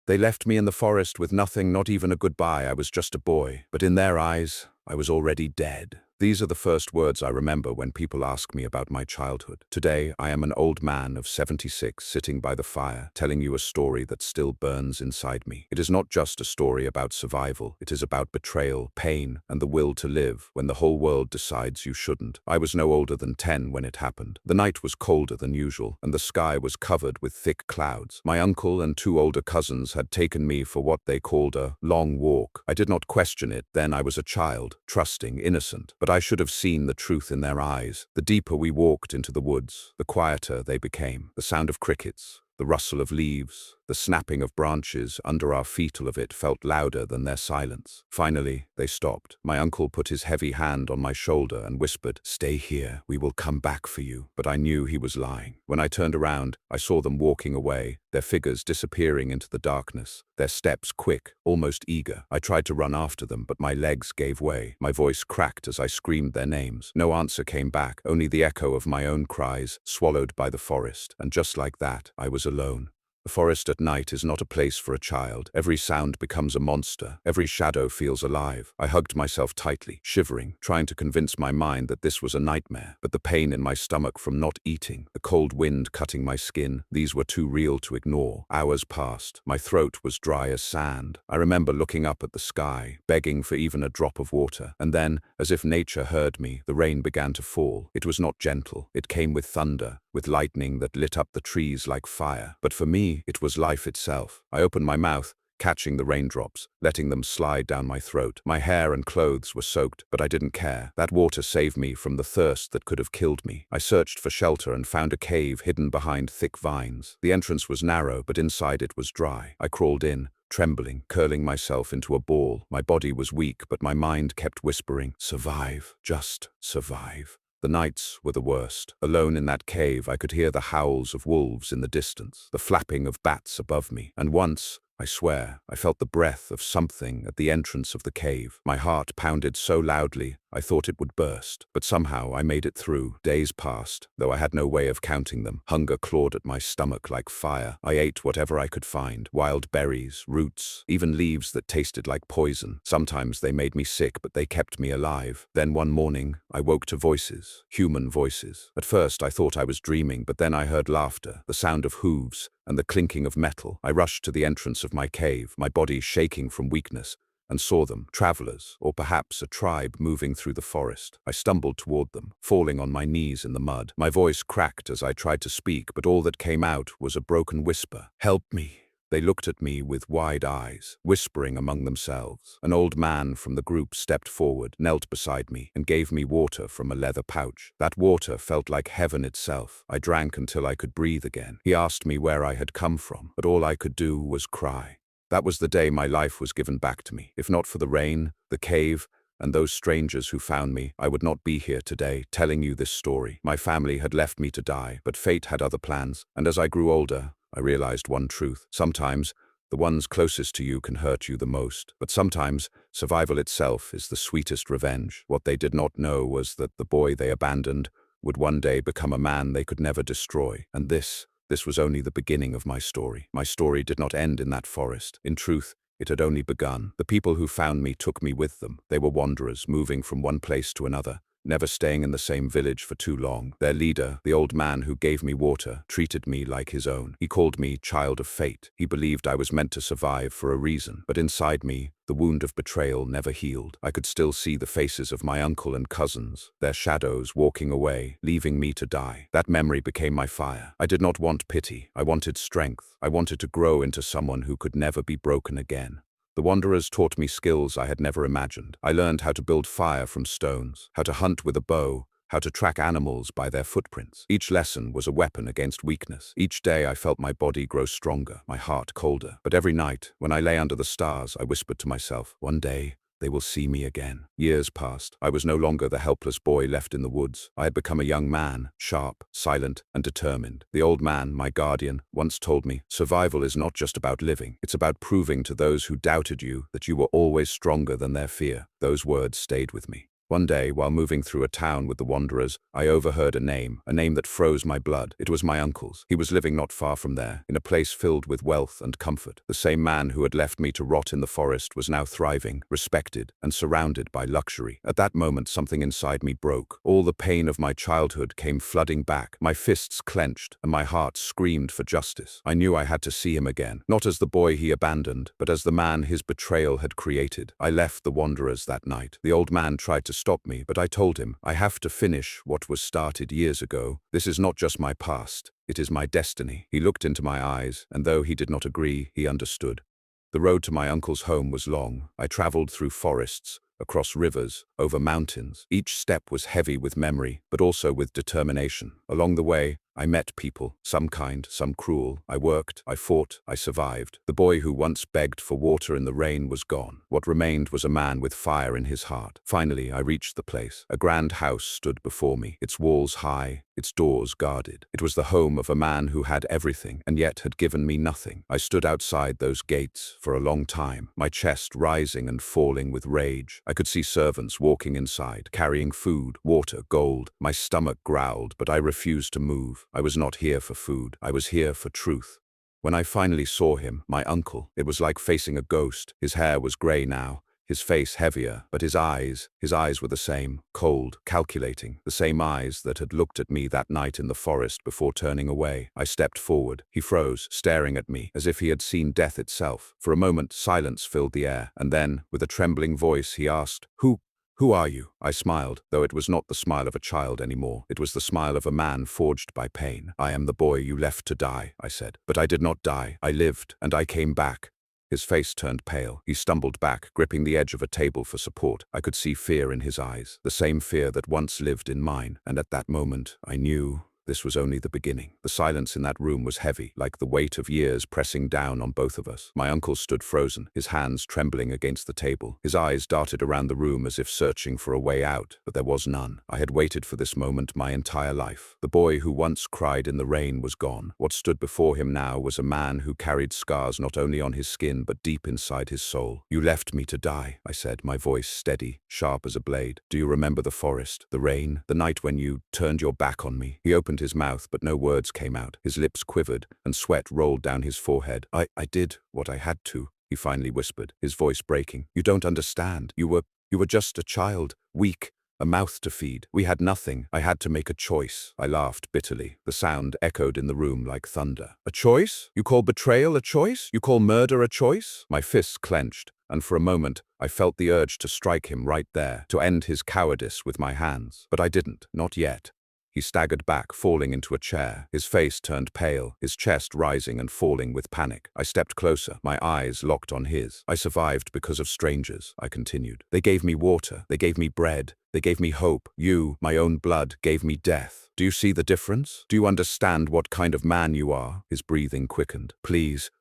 They left me in the forest with nothing, not even a goodbye. I was just a boy. But in their eyes, I was already dead. These are the first words I remember when people ask me about my childhood. Today, I am an old man of 76 sitting by the fire, telling you a story that still burns inside me. It is not just a story about survival. It is about betrayal, pain, and the will to live when the whole world decides you shouldn't. I was no older than 10 when it happened. The night was colder than usual, and the sky was covered with thick clouds. My uncle and 2 older cousins had taken me for what they called a long walk. I did not question it. Then I was a child, trusting, innocent. But I should have seen the truth in their eyes. The deeper we walked into the woods, the quieter they became. The sound of crickets, the rustle of leaves, the snapping of branches under our feet, all of it felt louder than their silence. Finally, they stopped. My uncle put his heavy hand on my shoulder and whispered, "Stay here, we will come back for you." But I knew he was lying. When I turned around, I saw them walking away, their figures disappearing into the darkness, their steps quick, almost eager. I tried to run after them, but my legs gave way. My voice cracked as I screamed their names. No answer came back, only the echo of my own cries, swallowed by the forest. And just like that, I was alone. The forest at night is not a place for a child. Every sound becomes a monster. Every shadow feels alive. I hugged myself tightly, shivering, trying to convince my mind that this was a nightmare. But the pain in my stomach from not eating, the cold wind cutting my skin, these were too real to ignore. Hours passed. My throat was dry as sand. I remember looking up at the sky, begging for even a drop of water. And then, as if nature heard me, the rain began to fall. It was not gentle. It came with thunder, with lightning that lit up the trees like fire. But for me, it was life itself. I opened my mouth, catching the raindrops, letting them slide down my throat. My hair and clothes were soaked, but I didn't care. That water saved me from the thirst that could have killed me. I searched for shelter and found a cave hidden behind thick vines. The entrance was narrow, but inside it was dry. I crawled in, trembling, curling myself into a ball. My body was weak, but my mind kept whispering, "Survive, just survive." The nights were the worst. Alone in that cave, I could hear the howls of wolves in the distance, the flapping of bats above me, and once, I swear, I felt the breath of something at the entrance of the cave. My heart pounded so loudly, I thought it would burst. But somehow I made it through. Days passed, though I had no way of counting them. Hunger clawed at my stomach like fire. I ate whatever I could find. Wild berries, roots, even leaves that tasted like poison. Sometimes they made me sick, but they kept me alive. Then one morning, I woke to voices, human voices. At first I thought I was dreaming, but then I heard laughter, the sound of hooves, and the clinking of metal. I rushed to the entrance of my cave, my body shaking from weakness, and saw them, travelers, or perhaps a tribe moving through the forest. I stumbled toward them, falling on my knees in the mud. My voice cracked as I tried to speak, but all that came out was a broken whisper. "Help me." They looked at me with wide eyes, whispering among themselves. An old man from the group stepped forward, knelt beside me, and gave me water from a leather pouch. That water felt like heaven itself. I drank until I could breathe again. He asked me where I had come from, but all I could do was cry. That was the day my life was given back to me. If not for the rain, the cave, and those strangers who found me, I would not be here today telling you this story. My family had left me to die, but fate had other plans. And as I grew older, I realized one truth. Sometimes, the ones closest to you can hurt you the most. But sometimes, survival itself is the sweetest revenge. What they did not know was that the boy they abandoned would one day become a man they could never destroy. And this was only the beginning of my story. My story did not end in that forest. In truth, it had only begun. The people who found me took me with them. They were wanderers, moving from one place to another, never staying in the same village for too long. Their leader, the old man who gave me water, treated me like his own. He called me child of fate. He believed I was meant to survive for a reason. But inside me, the wound of betrayal never healed. I could still see the faces of my uncle and cousins, their shadows walking away, leaving me to die. That memory became my fire. I did not want pity. I wanted strength. I wanted to grow into someone who could never be broken again. The wanderers taught me skills I had never imagined. I learned how to build fire from stones, how to hunt with a bow, how to track animals by their footprints. Each lesson was a weapon against weakness. Each day I felt my body grow stronger, my heart colder. But every night, when I lay under the stars, I whispered to myself, one day, they will see me again. Years passed. I was no longer the helpless boy left in the woods. I had become a young man, sharp, silent, and determined. The old man, my guardian, once told me, survival is not just about living. It's about proving to those who doubted you that you were always stronger than their fear. Those words stayed with me. One day, while moving through a town with the wanderers, I overheard a name that froze my blood. It was my uncle's. He was living not far from there, in a place filled with wealth and comfort. The same man who had left me to rot in the forest was now thriving, respected, and surrounded by luxury. At that moment, something inside me broke. All the pain of my childhood came flooding back. My fists clenched, and my heart screamed for justice. I knew I had to see him again, not as the boy he abandoned, but as the man his betrayal had created. I left the wanderers that night. The old man tried to stop me, but I told him, I have to finish what was started years ago. This is not just my past, it is my destiny. He looked into my eyes, and though he did not agree, he understood. The road to my uncle's home was long. I traveled through forests, across rivers, over mountains. Each step was heavy with memory, but also with determination. Along the way, I met people, some kind, some cruel. I worked, I fought, I survived. The boy who once begged for water in the rain was gone. What remained was a man with fire in his heart. Finally, I reached the place. A grand house stood before me, its walls high, its doors guarded. It was the home of a man who had everything, and yet had given me nothing. I stood outside those gates for a long time, my chest rising and falling with rage. I could see servants walking inside, carrying food, water, gold. My stomach growled, but I refused to move. I was not here for food. I was here for truth. When I finally saw him, my uncle, it was like facing a ghost. His hair was grey now, his face heavier, but his eyes were the same, cold, calculating, the same eyes that had looked at me that night in the forest before turning away. I stepped forward. He froze, staring at me, as if he had seen death itself. For a moment, silence filled the air, and then, with a trembling voice, he asked, Who are you? I smiled, though it was not the smile of a child anymore. It was the smile of a man forged by pain. I am the boy you left to die, I said. But I did not die. I lived, and I came back. His face turned pale. He stumbled back, gripping the edge of a table for support. I could see fear in his eyes, the same fear that once lived in mine. And at that moment, I knew this was only the beginning. The silence in that room was heavy, like the weight of years pressing down on both of us. My uncle stood frozen, his hands trembling against the table. His eyes darted around the room as if searching for a way out, but there was none. I had waited for this moment my entire life. The boy who once cried in the rain was gone. What stood before him now was a man who carried scars not only on his skin but deep inside his soul. You left me to die, I said, my voice steady, sharp as a blade. Do you remember the forest, the rain, the night when you turned your back on me? He opened his mouth, but no words came out. His lips quivered, and sweat rolled down his forehead. I did what I had to, he finally whispered, his voice breaking. You don't understand. You were just a child, weak, a mouth to feed. We had nothing. I had to make a choice. I laughed bitterly. The sound echoed in the room like thunder. A choice? You call betrayal a choice? You call murder a choice? My fists clenched, and for a moment, I felt the urge to strike him right there, to end his cowardice with my hands. But I didn't, not yet. He staggered back, falling into a chair. His face turned pale, his chest rising and falling with panic. I stepped closer, my eyes locked on his. I survived because of strangers, I continued. They gave me water, they gave me bread, they gave me hope. You, my own blood, gave me death. Do you see the difference? Do you understand what kind of man you are? His breathing quickened. Please,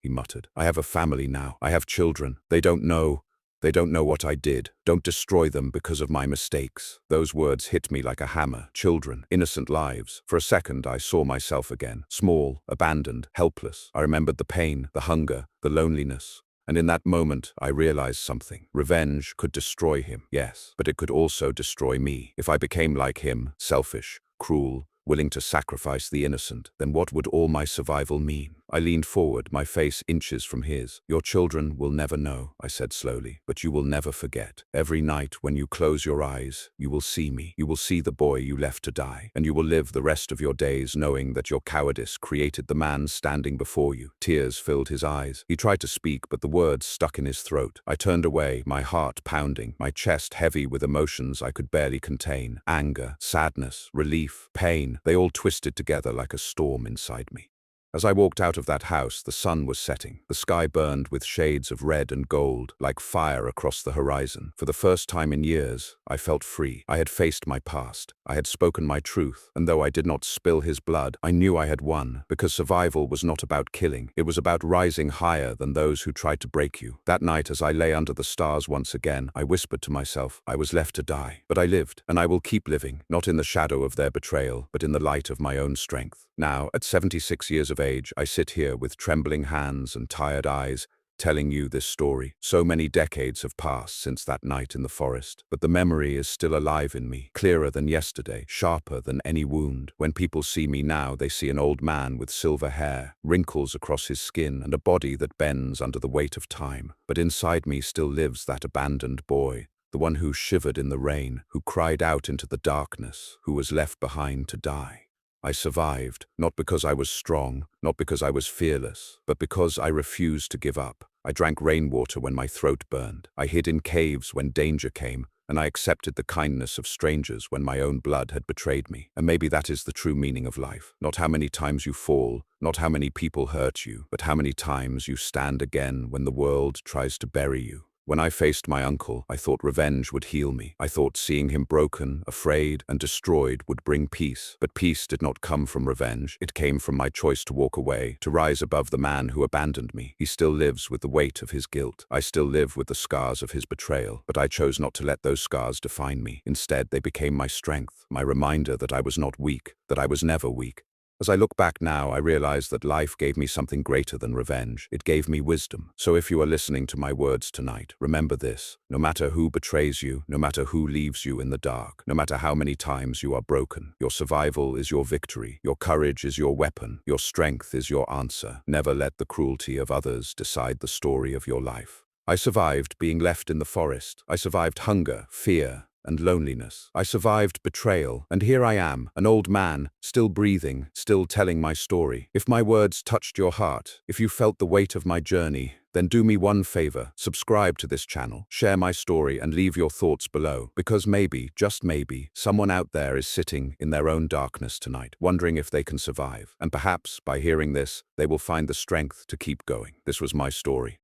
he muttered. I have a family now. I have children. They don't know what I did. Don't destroy them because of my mistakes. Those words hit me like a hammer. Children, innocent lives. For a second, I saw myself again. Small, abandoned, helpless. I remembered the pain, the hunger, the loneliness. And in that moment, I realized something. Revenge could destroy him, yes, but it could also destroy me. If I became like him, selfish, cruel, willing to sacrifice the innocent, then what would all my survival mean? I leaned forward, my face inches from his. Your children will never know, I said slowly, but you will never forget. Every night when you close your eyes, you will see me. You will see the boy you left to die, and you will live the rest of your days knowing that your cowardice created the man standing before you. Tears filled his eyes. He tried to speak, but the words stuck in his throat. I turned away, my heart pounding, my chest heavy with emotions I could barely contain. Anger, sadness, relief, pain, they all twisted together like a storm inside me. As I walked out of that house, the sun was setting. The sky burned with shades of red and gold, like fire across the horizon. For the first time in years, I felt free. I had faced my past. I had spoken my truth, and though I did not spill his blood, I knew I had won, because survival was not about killing. It was about rising higher than those who tried to break you. That night, as I lay under the stars once again, I whispered to myself, I was left to die. But I lived, and I will keep living, not in the shadow of their betrayal, but in the light of my own strength. Now, at 76 years of age, I sit here with trembling hands and tired eyes, telling you this story. So many decades have passed since that night in the forest, but the memory is still alive in me, clearer than yesterday, sharper than any wound. When people see me now, they see an old man with silver hair, wrinkles across his skin, and a body that bends under the weight of time. But inside me still lives that abandoned boy, the one who shivered in the rain, who cried out into the darkness, who was left behind to die. I survived, not because I was strong, not because I was fearless, but because I refused to give up. I drank rainwater when my throat burned. I hid in caves when danger came, and I accepted the kindness of strangers when my own blood had betrayed me. And maybe that is the true meaning of life. Not how many times you fall, not how many people hurt you, but how many times you stand again when the world tries to bury you. When I faced my uncle, I thought revenge would heal me. I thought seeing him broken, afraid, and destroyed would bring peace. But peace did not come from revenge. It came from my choice to walk away, to rise above the man who abandoned me. He still lives with the weight of his guilt. I still live with the scars of his betrayal. But I chose not to let those scars define me. Instead, they became my strength, my reminder that I was not weak, that I was never weak. As I look back now, I realize that life gave me something greater than revenge. It gave me wisdom. So if you are listening to my words tonight, remember this. No matter who betrays you, no matter who leaves you in the dark, no matter how many times you are broken, your survival is your victory. Your courage is your weapon. Your strength is your answer. Never let the cruelty of others decide the story of your life. I survived being left in the forest. I survived hunger, fear, and loneliness. I survived betrayal, and here I am, an old man, still breathing, still telling my story. If my words touched your heart, if you felt the weight of my journey, then do me one favor, subscribe to this channel, share my story, and leave your thoughts below. Because maybe, just maybe, someone out there is sitting in their own darkness tonight, wondering if they can survive. And perhaps, by hearing this, they will find the strength to keep going. This was my story.